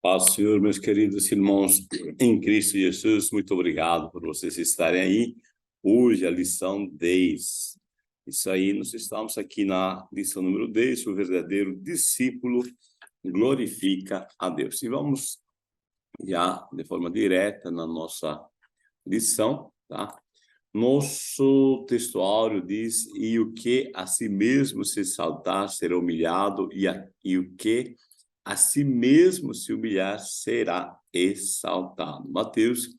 Paz, Senhor, meus queridos irmãos em Cristo Jesus, muito obrigado por vocês estarem aí. Hoje a lição 10. Isso aí, nós estamos aqui na lição número 10, o verdadeiro discípulo glorifica a Deus. E vamos já de forma direta na nossa lição, tá? Nosso textuário diz: e o que a si mesmo se exaltar será humilhado, e o que a si mesmo se humilhar será exaltado. Mateus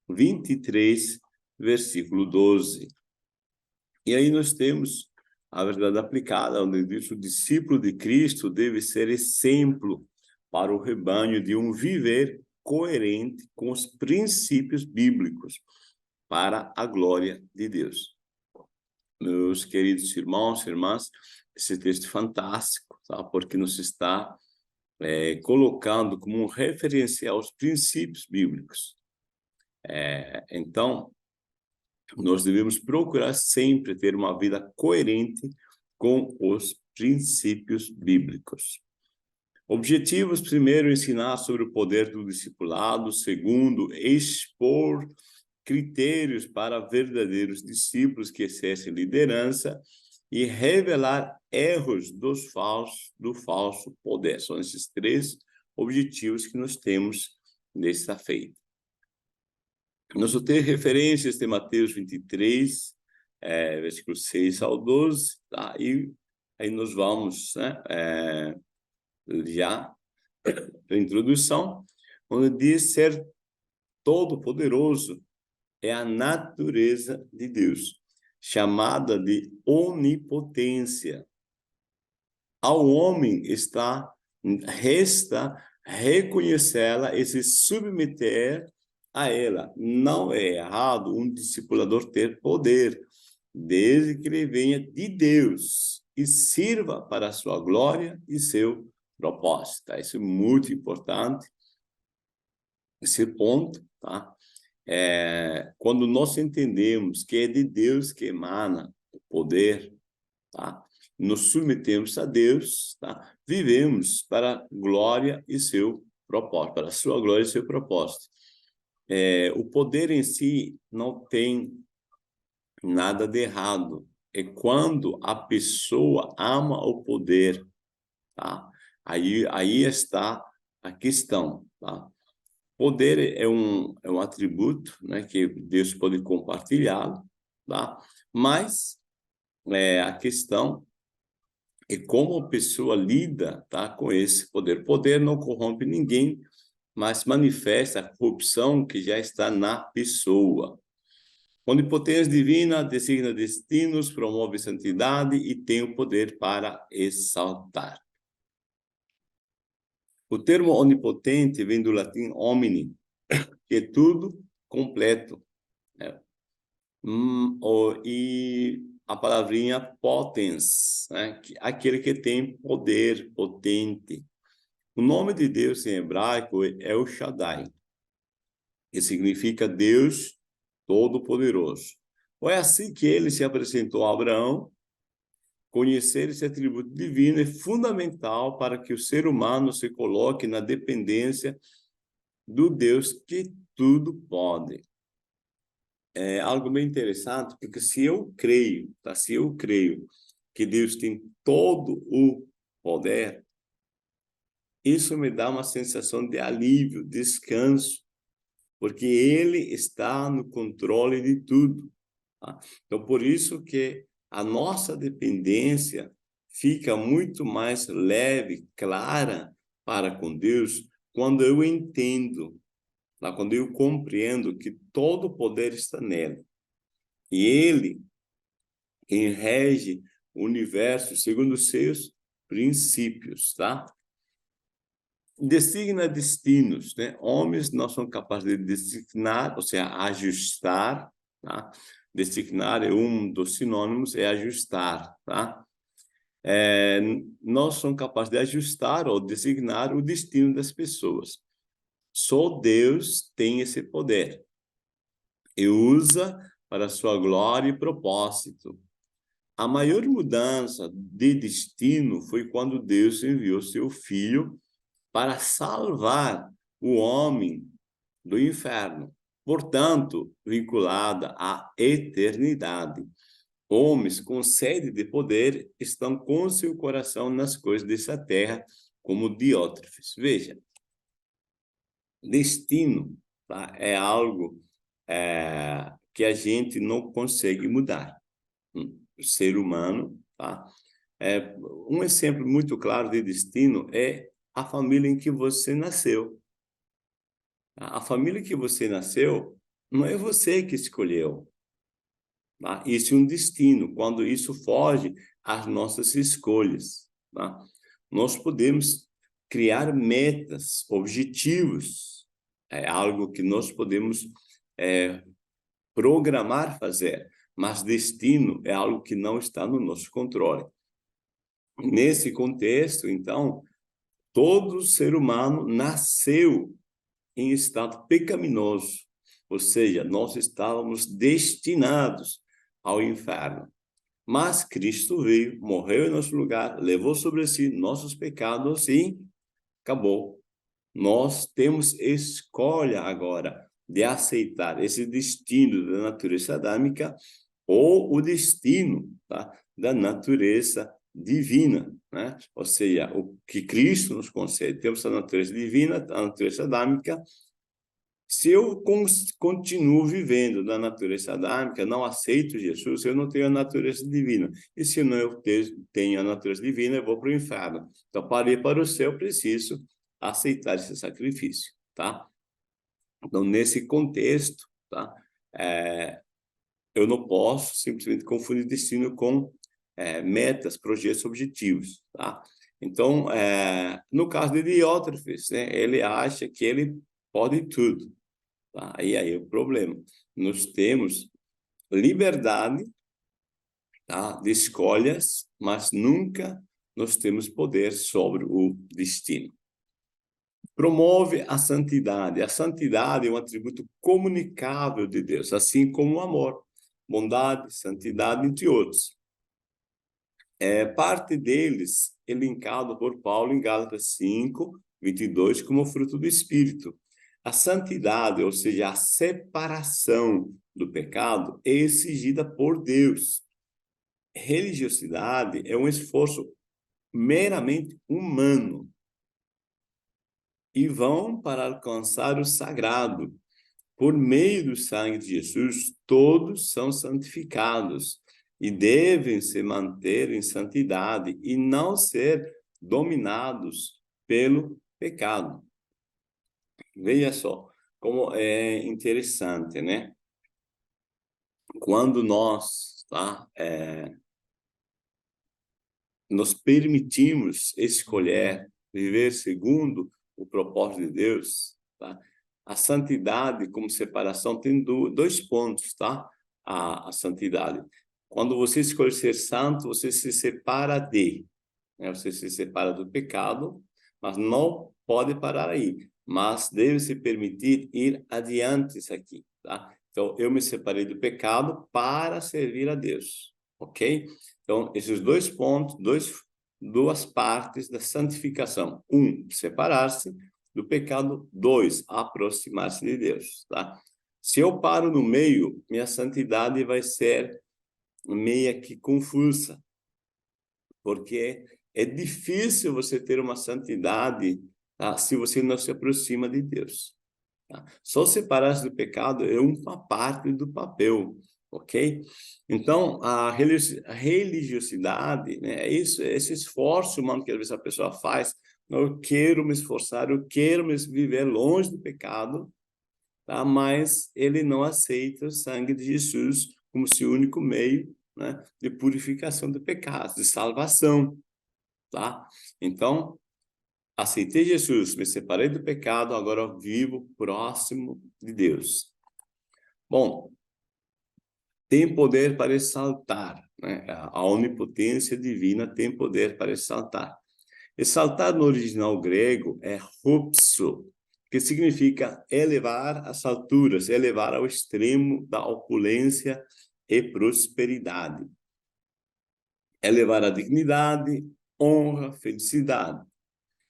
23, versículo 12. E aí nós temos a verdade aplicada, onde diz: o discípulo de Cristo deve ser exemplo para o rebanho de um viver coerente com os princípios bíblicos, para a glória de Deus. Meus queridos irmãos e irmãs, esse texto é fantástico, tá? Porque nos está colocando como um referencial os princípios bíblicos. Então, nós devemos procurar sempre ter uma vida coerente com os princípios bíblicos. Objetivos: primeiro, ensinar sobre o poder do discipulado. Segundo, expor critérios para verdadeiros discípulos que exercem liderança e revelar erros do falso poder. São esses três objetivos que nós temos nesta feita. Nós vamos ter referências de Mateus 23, versículo 6 ao 12, tá? E aí nós vamos, né, já a introdução, onde diz: ser todo-poderoso é a natureza de Deus, chamada de onipotência. Ao homem resta reconhecê-la e se submeter a ela. Não é errado um discipulador ter poder, desde que ele venha de Deus e sirva para a sua glória e seu propósito. Tá? Isso é muito importante, esse ponto, tá? Quando nós entendemos que é de Deus que emana o poder, tá? Nos submetemos a Deus, tá? Vivemos para a glória e seu propósito, para a sua glória e seu propósito. O poder em si não tem nada de errado. É quando a pessoa ama o poder, tá? Aí está a questão, tá? Poder é um atributo, né, que Deus pode compartilhar, tá? Mas a questão é como a pessoa lida, tá, com esse poder. Poder não corrompe ninguém, mas manifesta a corrupção que já está na pessoa. Onipotência divina designa destinos, promove santidade e tem o poder para exaltar. O termo onipotente vem do latim omni, que é tudo completo, né? E a palavrinha potens, né? Aquele que tem poder, potente. O nome de Deus em hebraico é o Shaddai, que significa Deus Todo-Poderoso. Foi assim que ele se apresentou a Abraão. Conhecer esse atributo divino é fundamental para que o ser humano se coloque na dependência do Deus que tudo pode. É algo bem interessante, porque se eu creio, tá? Se eu creio que Deus tem todo o poder, isso me dá uma sensação de alívio, descanso, porque Ele está no controle de tudo, tá? Então, por isso que a nossa dependência fica muito mais leve, clara para com Deus, quando eu entendo, tá? Quando eu compreendo que todo o poder está nele. E Ele quem rege o universo segundo os seus princípios, tá? Designa destinos, né? Homens não são capazes de designar, ou seja, ajustar, tá? Designar é um dos sinônimos, é ajustar, tá? Não são capazes de ajustar ou designar o destino das pessoas. Só Deus tem esse poder e usa para sua glória e propósito. A maior mudança de destino foi quando Deus enviou seu Filho para salvar o homem do inferno, portanto, vinculada à eternidade. Homens com sede de poder estão com seu coração nas coisas dessa terra, como Diótrefes. Veja, destino, tá? É algo que a gente não consegue mudar. O ser humano, tá? Um exemplo muito claro de destino é a família em que você nasceu. A família que você nasceu não é você que escolheu. Tá? Isso é um destino, quando isso foge às nossas escolhas. Tá? Nós podemos criar metas, objetivos, é algo que nós podemos programar fazer, mas destino é algo que não está no nosso controle. Nesse contexto, então, todo ser humano nasceu em estado pecaminoso, ou seja, nós estávamos destinados ao inferno. Mas Cristo veio, morreu em nosso lugar, levou sobre si nossos pecados e acabou. Nós temos escolha agora de aceitar esse destino da natureza adâmica ou o destino, tá, da natureza divina, né? Ou seja, o que Cristo nos concede. Temos a natureza divina, a natureza adâmica. Se eu continuo vivendo da natureza adâmica, não aceito Jesus, eu não tenho a natureza divina. E se não eu tenho a natureza divina, eu vou para o inferno. Então, para ir para o céu, eu preciso aceitar esse sacrifício, tá? Então, nesse contexto, tá? Eu não posso simplesmente confundir destino com metas, projetos, objetivos, tá? Então, no caso de Diótrefes, né, ele acha que ele pode tudo. Tá? E aí o problema. Nós temos liberdade, tá, de escolhas, mas nunca nós temos poder sobre o destino. Promove a santidade. A santidade é um atributo comunicável de Deus, assim como o amor, bondade, santidade, entre outros. Parte deles elencado por Paulo em Gálatas 5, 22, como fruto do Espírito. A santidade, ou seja, a separação do pecado, é exigida por Deus. Religiosidade é um esforço meramente humano e vão para alcançar o sagrado. Por meio do sangue de Jesus, todos são santificados e devem se manter em santidade e não ser dominados pelo pecado. Veja só como é interessante, né? Quando nós, tá, nos permitimos escolher viver segundo o propósito de Deus, tá? A santidade como separação tem dois pontos, tá? A santidade. Quando você escolhe ser santo, você se separa né? Você se separa do pecado, mas não pode parar aí. Mas deve se permitir ir adiante isso aqui, tá? Então, eu me separei do pecado para servir a Deus, ok? Então, esses dois pontos, duas partes da santificação. Separar-se do pecado. 2, aproximar-se de Deus, tá? Se eu paro no meio, minha santidade vai ser meia que confusa, porque é difícil você ter uma santidade, tá, se você não se aproxima de Deus. Tá? Só separar-se do pecado é uma parte do papel, ok? Então, a religiosidade, né, é isso, é esse esforço humano que às vezes a pessoa faz. Eu quero me esforçar, eu quero me viver longe do pecado, tá? Mas ele não aceita o sangue de Jesus como seu único meio, né, de purificação de pecados, de salvação, tá? Então, aceitei Jesus, me separei do pecado, agora vivo próximo de Deus. Bom, tem poder para exaltar, né? A onipotência divina tem poder para exaltar. Exaltar no original grego é hupso, que significa elevar às alturas, elevar ao extremo da opulência e prosperidade. Elevar a dignidade, honra, felicidade.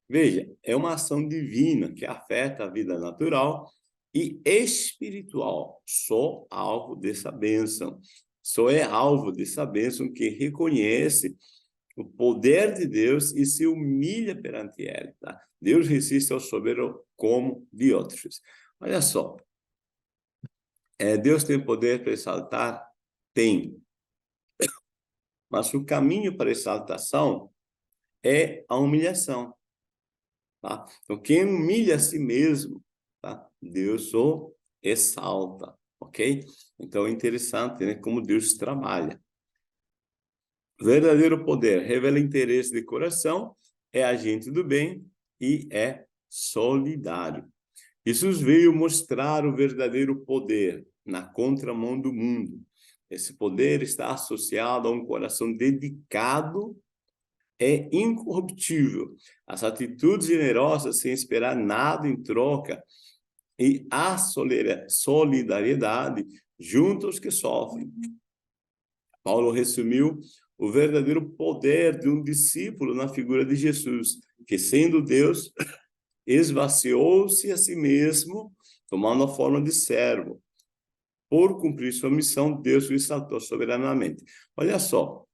Veja, é uma ação divina que afeta a vida natural e espiritual. Sou alvo dessa bênção. Só é alvo dessa bênção que reconhece o poder de Deus e se humilha perante ele. Tá? Deus resiste ao soberbo como de outros. Olha só, Deus tem poder para exaltar? Tem. Mas o caminho para a exaltação é a humilhação. Tá? Então, quem humilha a si mesmo, tá? Deus o exalta, ok? Então, é interessante, né, como Deus trabalha. Verdadeiro poder revela interesse de coração, é agente do bem e é solidário. Jesus veio mostrar o verdadeiro poder na contramão do mundo. Esse poder está associado a um coração dedicado, é incorruptível. As atitudes generosas sem esperar nada em troca e a solidariedade junto aos que sofrem. Paulo resumiu o verdadeiro poder de um discípulo na figura de Jesus, que sendo Deus, esvaziou-se a si mesmo, tomando a forma de servo. Por cumprir sua missão, Deus o exaltou soberanamente. Olha só,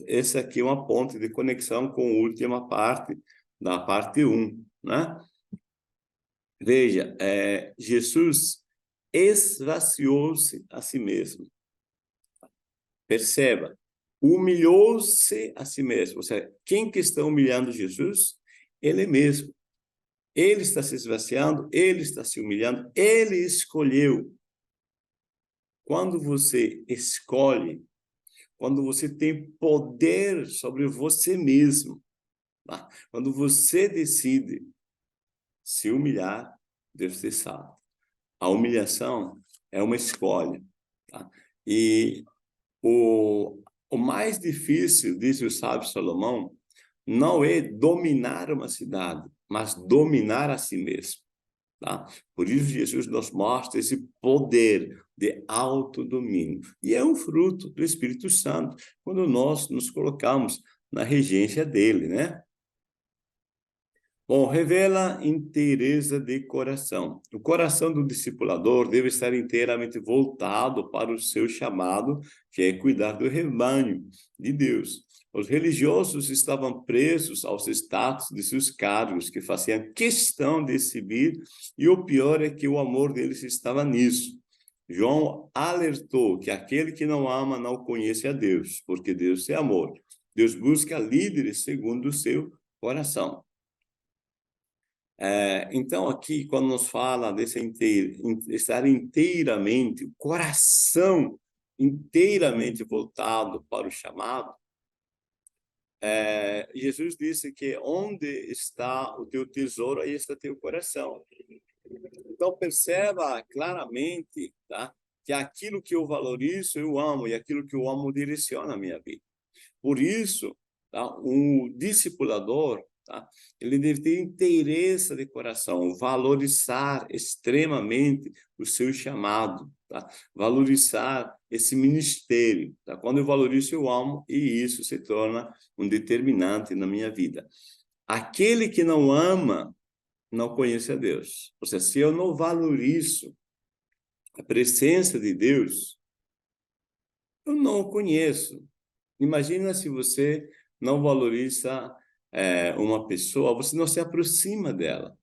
essa aqui é uma ponte de conexão com a última parte, da parte 1, né? Veja, Jesus esvaziou-se a si mesmo. Perceba, humilhou-se a si mesmo. Ou seja, quem que está humilhando Jesus? Ele mesmo. Ele está se esvaziando, ele está se humilhando, ele escolheu. Quando você escolhe, quando você tem poder sobre você mesmo, tá? Quando você decide se humilhar, Deus te salva. A humilhação é uma escolha. Tá? E o mais difícil, diz o sábio Salomão, não é dominar uma cidade, mas dominar a si mesmo. Tá? Por isso, Jesus nos mostra esse poder de autodomínio. E é um fruto do Espírito Santo, quando nós nos colocamos na regência dele, né? Bom, revela inteireza de coração. O coração do discipulador deve estar inteiramente voltado para o seu chamado, que é cuidar do rebanho de Deus. Os religiosos estavam presos aos status de seus cargos, que faziam questão de exibir, e o pior é que o amor deles estava nisso. João alertou que aquele que não ama não conhece a Deus, porque Deus é amor. Deus busca líderes segundo o seu coração. Então, aqui, quando nos fala desse estar inteiramente, o coração inteiramente voltado para o chamado, Jesus disse que onde está o teu tesouro, aí está teu coração. Então, perceba claramente, tá, que aquilo que eu valorizo, eu amo, e aquilo que eu amo direciona a minha vida. Por isso, tá, um discipulador, tá, ele deve ter interesse de coração, valorizar extremamente o seu chamado, tá? Valorizar esse ministério. Tá? Quando eu valorizo, eu amo, e isso se torna um determinante na minha vida. Aquele que não ama, não conhece a Deus. Ou seja, se eu não valorizo a presença de Deus, eu não o conheço. Imagina se você não valoriza uma pessoa, você não se aproxima dela.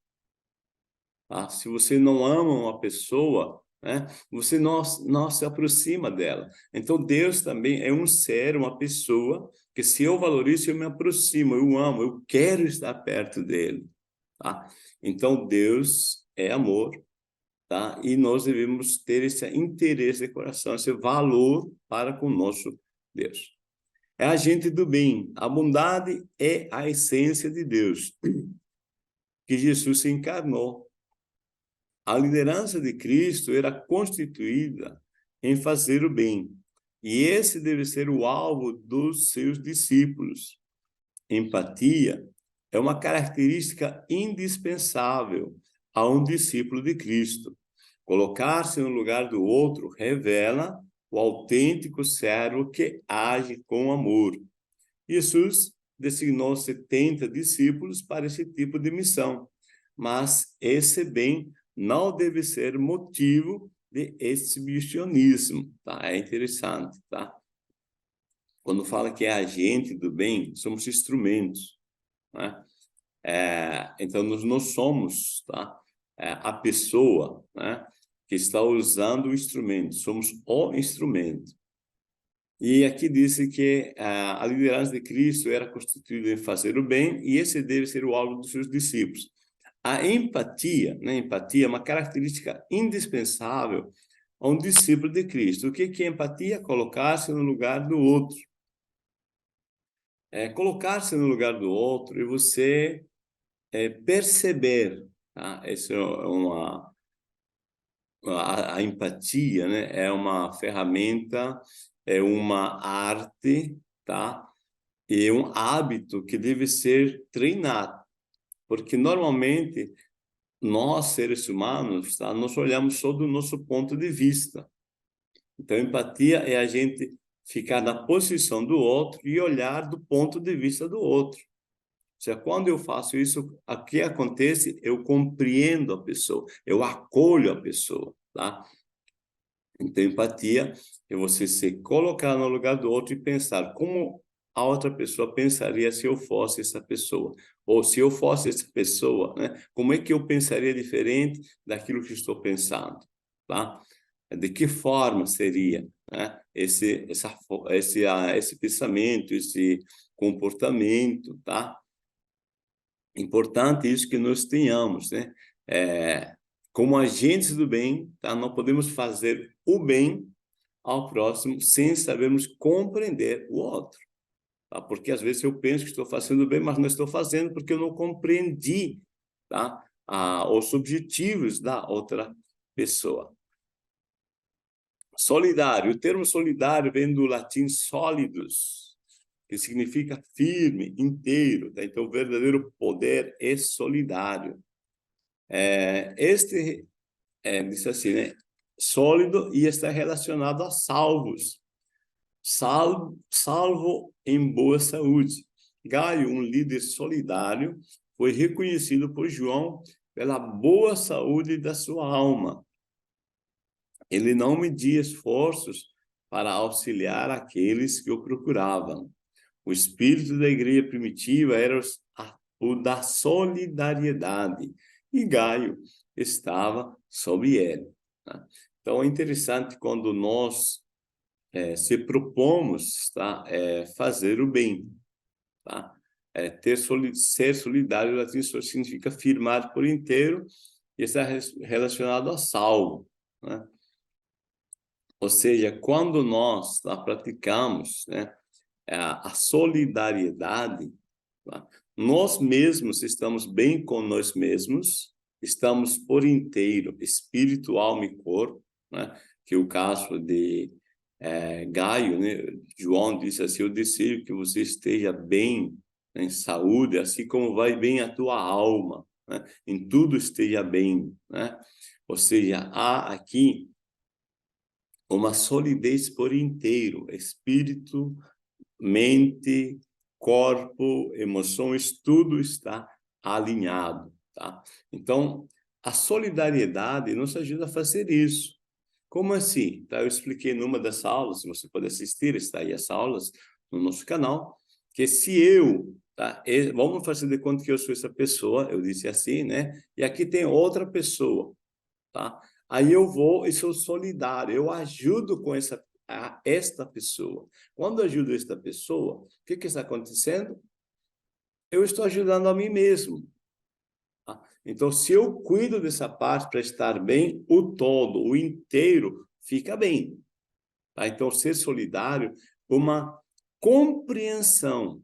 Tá? Se você não ama uma pessoa, né, você não se aproxima dela. Então, Deus também é um ser, uma pessoa, que se eu valorizo, eu me aproximo, eu amo, eu quero estar perto dele. Tá? Então, Deus é amor, tá? E nós devemos ter esse interesse de coração, esse valor para com o nosso Deus. É agente do bem. A bondade é a essência de Deus, que Jesus se encarnou. A liderança de Cristo era constituída em fazer o bem. E esse deve ser o alvo dos seus discípulos. Empatia é uma característica indispensável a um discípulo de Cristo. Colocar-se no lugar do outro revela o autêntico servo que age com amor. Jesus designou 70 discípulos para esse tipo de missão. Mas esse bem não deve ser motivo de exibicionismo, tá? É interessante, tá? Quando fala que é agente do bem, somos instrumentos, né? Então, nós não somos, tá? A pessoa, né, que está usando o instrumento, somos o instrumento. E aqui disse que a liderança de Cristo era constituída em fazer o bem, e esse deve ser o alvo dos seus discípulos. A empatia, né? Empatia é uma característica indispensável a um discípulo de Cristo. O que é empatia? Colocar-se no lugar do outro. Colocar-se no lugar do outro e você perceber, tá? Essa é a empatia, né? É uma ferramenta, é uma arte, tá? E um hábito que deve ser treinado, porque normalmente nós, seres humanos, tá? Nós olhamos só do nosso ponto de vista. Então, empatia é a gente ficar na posição do outro e olhar do ponto de vista do outro. Ou seja, quando eu faço isso, o que acontece? Eu compreendo a pessoa, eu acolho a pessoa, tá? Então, empatia é você se colocar no lugar do outro e pensar como a outra pessoa pensaria se eu fosse essa pessoa. Ou se eu fosse essa pessoa, né? Como é que eu pensaria diferente daquilo que estou pensando, tá? De que forma seria, né? Esse pensamento, esse comportamento, tá? Importante isso que nós tenhamos, né? Como agentes do bem, tá? Não podemos fazer o bem ao próximo sem sabermos compreender o outro, tá? Porque às vezes eu penso que estou fazendo o bem, mas não estou fazendo porque eu não compreendi, tá? Os objetivos da outra pessoa. Solidário. O termo solidário vem do latim solidus, que significa firme, inteiro, tá? Então, o verdadeiro poder é solidário. Diz assim, né? Sólido e está relacionado a salvos. Salvo em boa saúde. Gaio, um líder solidário, foi reconhecido por João pela boa saúde da sua alma. Ele não media esforços para auxiliar aqueles que o procuravam. O espírito da igreja primitiva era o da solidariedade, e Gaio estava sob ele, tá? Então, é interessante quando nós se propomos, tá? Fazer o bem, tá? Ser solidário, em latim, significa firmar por inteiro e está relacionado a salvo, né? Ou seja, quando nós praticamos, né, a solidariedade, tá? Nós mesmos estamos bem com nós mesmos, estamos por inteiro, espírito, alma e corpo, né? Que é o caso de Gaio, né? João disse assim: eu desejo que você esteja bem, né, em saúde, assim como vai bem a tua alma, né? Em tudo esteja bem, né? Ou seja, há aqui uma solidez por inteiro, espírito, mente, corpo, emoções, tudo está alinhado, tá? Então, a solidariedade nos ajuda a fazer isso. Como assim? Tá? Eu expliquei numa das aulas, se você pode assistir, está aí as aulas no nosso canal, que se eu, tá? Vamos fazer de conta que eu sou essa pessoa, eu disse assim, né? E aqui tem outra pessoa, tá? Aí eu vou e sou solidário, eu ajudo com esta pessoa. Quando eu ajudo esta pessoa, o que está acontecendo? Eu estou ajudando a mim mesmo. Tá? Então, se eu cuido dessa parte para estar bem, o todo, o inteiro, fica bem. Tá? Então, ser solidário, uma compreensão.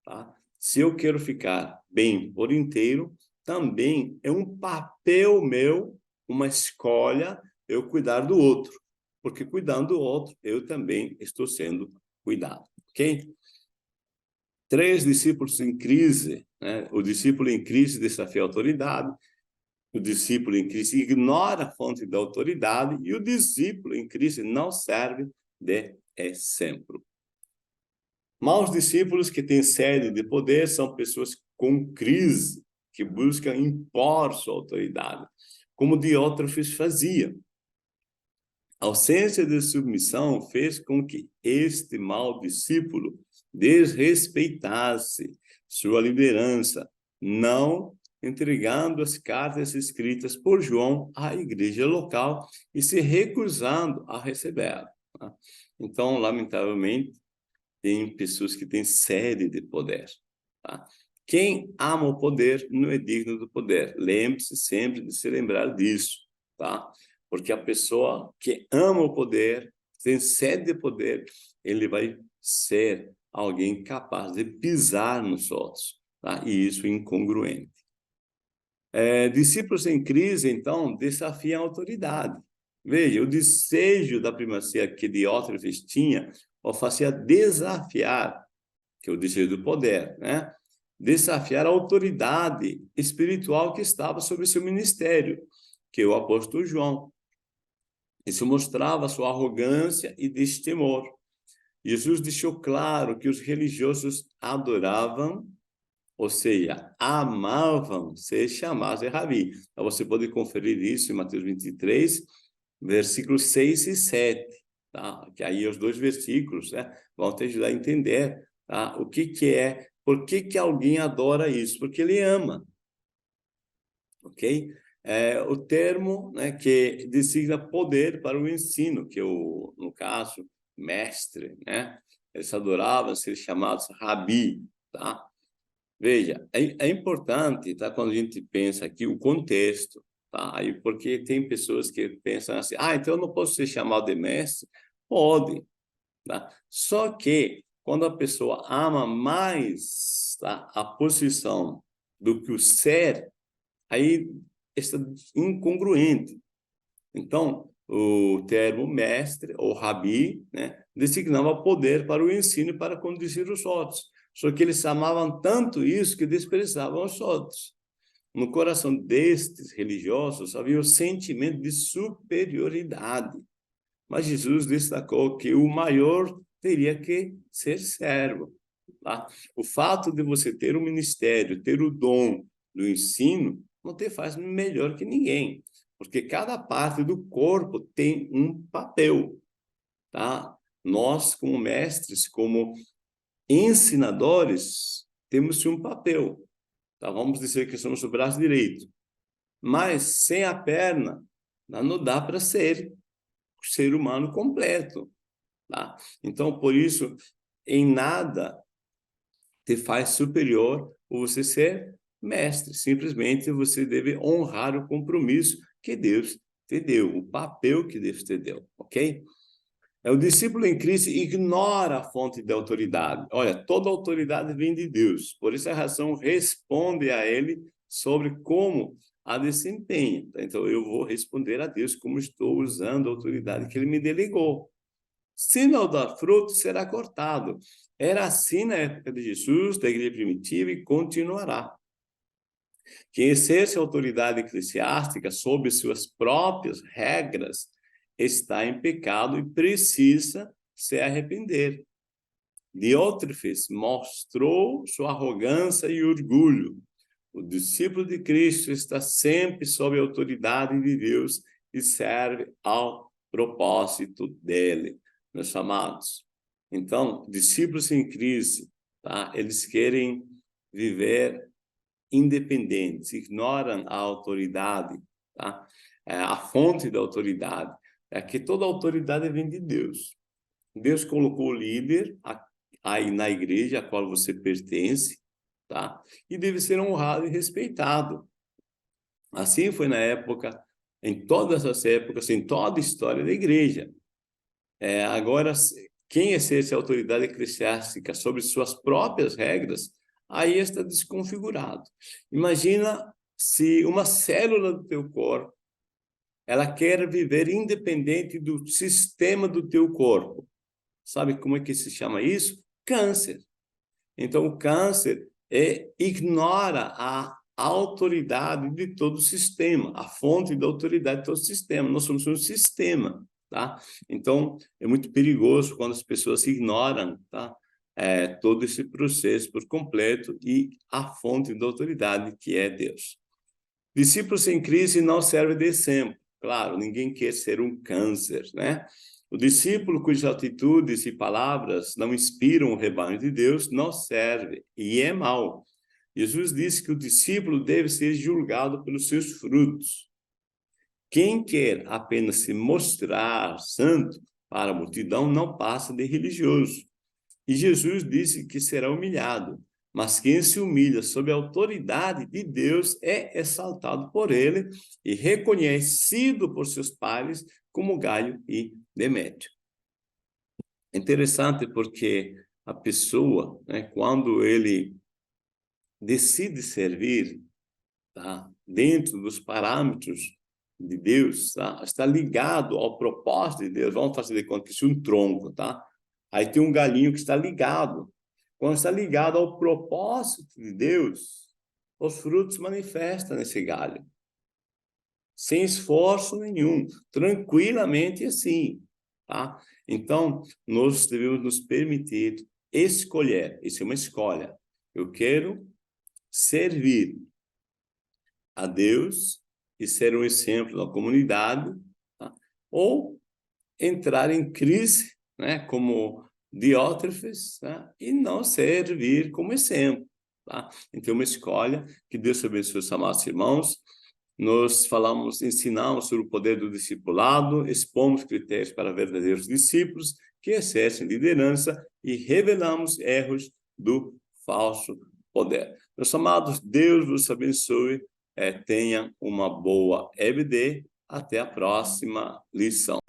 Tá? Se eu quero ficar bem por inteiro, também é um papel meu, uma escolha, eu cuidar do outro. Porque cuidando do outro, eu também estou sendo cuidado. Ok? 3 discípulos em crise, né? O discípulo em crise desafia a autoridade, o discípulo em crise ignora a fonte da autoridade e o discípulo em crise não serve de exemplo. Maus discípulos que têm sede de poder são pessoas com crise, que buscam impor sua autoridade, como Diótrefes fazia. A ausência de submissão fez com que este mau discípulo desrespeitasse sua liderança, não entregando as cartas escritas por João à igreja local e se recusando a recebê-la. Então, lamentavelmente, tem pessoas que têm sede de poder. Tá? Quem ama o poder não é digno do poder. Lembre-se sempre de se lembrar disso, tá? Porque a pessoa que ama o poder, tem sede de poder, ele vai ser alguém capaz de pisar nos outros, tá? E isso é incongruente. Discípulos em crise, então, desafiam a autoridade. Veja, o desejo da primazia que Diótrefes tinha o fazia desafiar, que é o desejo do poder, né? Desafiar a autoridade espiritual que estava sobre seu ministério, que é o apóstolo João. Isso mostrava sua arrogância e destemor. Jesus deixou claro que os religiosos adoravam, ou seja, amavam ser chamados de Rabi. Então, você pode conferir isso em Mateus 23, versículos 6 e 7. Tá? Que aí os dois versículos, né, vão te ajudar a entender, tá? O que é, por que alguém adora isso? Porque ele ama, ok? O termo, né, que designa poder para o ensino, que no caso, mestre, né? Eles adoravam ser chamados Rabi, tá? Veja, é importante, tá? Quando a gente pensa aqui, o contexto, tá? Aí, porque tem pessoas que pensam assim, então eu não posso ser chamado de mestre? Pode, tá? Só que, quando a pessoa ama mais, tá, a posição do que o ser, aí está incongruente. Então, o termo mestre, ou rabi, né, designava poder para o ensino e para conduzir os outros. Só que eles amavam tanto isso que desprezavam os outros. No coração destes religiosos havia o sentimento de superioridade. Mas Jesus destacou que o maior teria que ser servo. Tá? O fato de você ter um ministério, ter o dom do ensino, não te faz melhor que ninguém, porque cada parte do corpo tem um papel. Tá? Nós, como mestres, como ensinadores, temos um papel. Tá? Vamos dizer que somos o braço direito. Mas sem a perna, não dá para ser o ser humano completo. Tá? Então, por isso, em nada te faz superior por você ser mestre. Simplesmente você deve honrar o compromisso que Deus te deu, o papel que Deus te deu, ok? O discípulo em Cristo ignora a fonte de autoridade. Olha, toda autoridade vem de Deus. Por essa razão, responde a ele sobre como a desempenha. Então, eu vou responder a Deus como estou usando a autoridade que ele me delegou. Se não dar fruto, será cortado. Era assim na época de Jesus, da igreja primitiva, e continuará. Quem exerce a autoridade eclesiástica sob suas próprias regras está em pecado e precisa se arrepender. Diótrefes mostrou sua arrogância e orgulho. O discípulo de Cristo está sempre sob a autoridade de Deus e serve ao propósito dele, meus amados. Então, discípulos em crise, tá? Eles querem viver independentes, ignoram a autoridade, tá? A fonte da autoridade é que toda autoridade vem de Deus. Deus colocou o líder aí na igreja a qual você pertence, tá? E deve ser honrado e respeitado. Assim foi na época, em todas as épocas, em toda a história da igreja. Agora, quem exerce a autoridade eclesiástica sobre suas próprias regras, aí está desconfigurado. Imagina se uma célula do teu corpo, ela quer viver independente do sistema do teu corpo. Sabe como é que se chama isso? Câncer. Então, o câncer ignora a autoridade de todo o sistema, a fonte da autoridade de todo o sistema. Nós somos um sistema, tá? Então, é muito perigoso quando as pessoas ignoram, tá? todo esse processo por completo e a fonte da autoridade, que é Deus. Discípulos sem crise não servem de exemplo. Claro, ninguém quer ser um câncer, né? O discípulo cujas atitudes e palavras não inspiram o rebanho de Deus não serve e é mau. Jesus disse que o discípulo deve ser julgado pelos seus frutos. Quem quer apenas se mostrar santo para a multidão não passa de religioso. E Jesus disse que será humilhado, mas quem se humilha sob a autoridade de Deus é exaltado por ele e reconhecido por seus pares como Gaio e Demétrio. É interessante porque a pessoa, né, quando ele decide servir, tá, dentro dos parâmetros de Deus, tá, está ligado ao propósito de Deus. Vamos fazer de conta que isso é um tronco, tá? Aí tem um galinho que está ligado. Quando está ligado ao propósito de Deus, os frutos manifestam nesse galho. Sem esforço nenhum, tranquilamente assim, tá? Então, nós devemos nos permitir escolher. Isso é uma escolha. Eu quero servir a Deus e ser um exemplo na comunidade, tá? Ou entrar em crise, né, como Diótrefes, tá? E não servir como exemplo, tá? Então, uma escolha. Que Deus abençoe os amados irmãos. Nós ensinamos sobre o poder do discipulado, expomos critérios para verdadeiros discípulos que exercem liderança e revelamos erros do falso poder. Meus amados, Deus vos abençoe. Tenha uma boa EBD. Até a próxima lição.